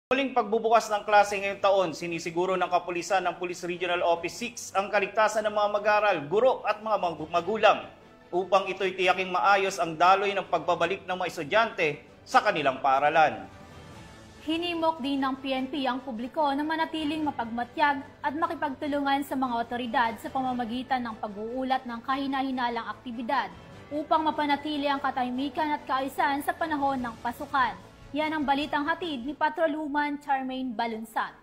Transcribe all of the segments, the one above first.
Muling pagbubukas ng klase ngayong taon, sinisiguro ng kapulisan ng Police Regional Office 6 ang kaligtasan ng mga mag-aaral, guro at mga magulang upang ito'y tiyaking maayos ang daloy ng pagbabalik ng mga estudyante sa kanilang paaralan. Hinimok din ng PNP ang publiko na manatiling mapagmatyag at makipagtulungan sa mga otoridad sa pamamagitan ng pag-uulat ng kahina-hinalang aktibidad upang mapanatili ang katahimikan at kaayusan sa panahon ng pasukan. Yan ang balitang hatid ni Patrolwoman Charmaine Balunsat.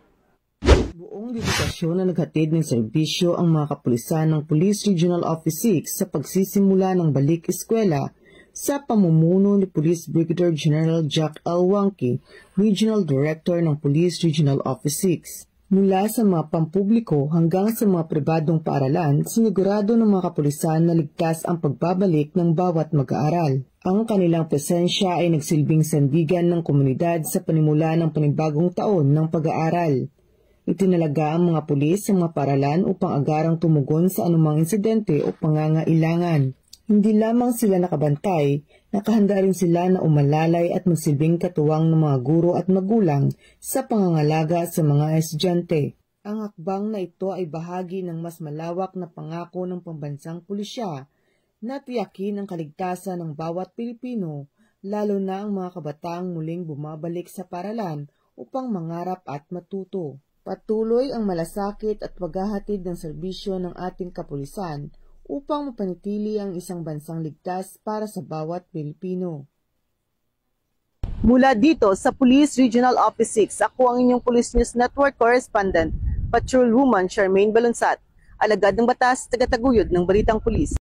Buong dedikasyon na naghatid ng serbisyo ang mga kapulisan ng Police Regional Office 6 sa pagsisimula ng balik eskwela sa pamumuno ni Police Brigadier General Jack L. Wangki, Regional Director ng Police Regional Office 6. Mula sa mga pampubliko hanggang sa mga pribadong paaralan, sinigurado ng mga kapulisan na ligtas ang pagbabalik ng bawat mag-aaral. Ang kanilang presensya ay nagsilbing sandigan ng komunidad sa panimula ng panibagong taon ng pag-aaral. Itinalaga ang mga pulis sa mga paaralan upang agarang tumugon sa anumang insidente o pangangailangan. Hindi lamang sila nakabantay, nakahanda rin sila na umalalay at magsilbing katuwang ng mga guro at magulang sa pangangalaga sa mga estudyante. Ang hakbang na ito ay bahagi ng mas malawak na pangako ng pambansang pulisya na tiyakin ang kaligtasan ng bawat Pilipino, lalo na ang mga kabataang muling bumabalik sa paaralan upang mangarap at matuto. Patuloy ang malasakit at paghahatid ng serbisyo ng ating kapulisan upang mapanatili ang isang bansang ligtas para sa bawat Pilipino. Mula dito sa Police Regional Office 6, ako ang inyong Police News Network Correspondent, Patrolwoman Charmaine Balunsat, alagad ng batas, tagataguyod ng Balitang Pulis.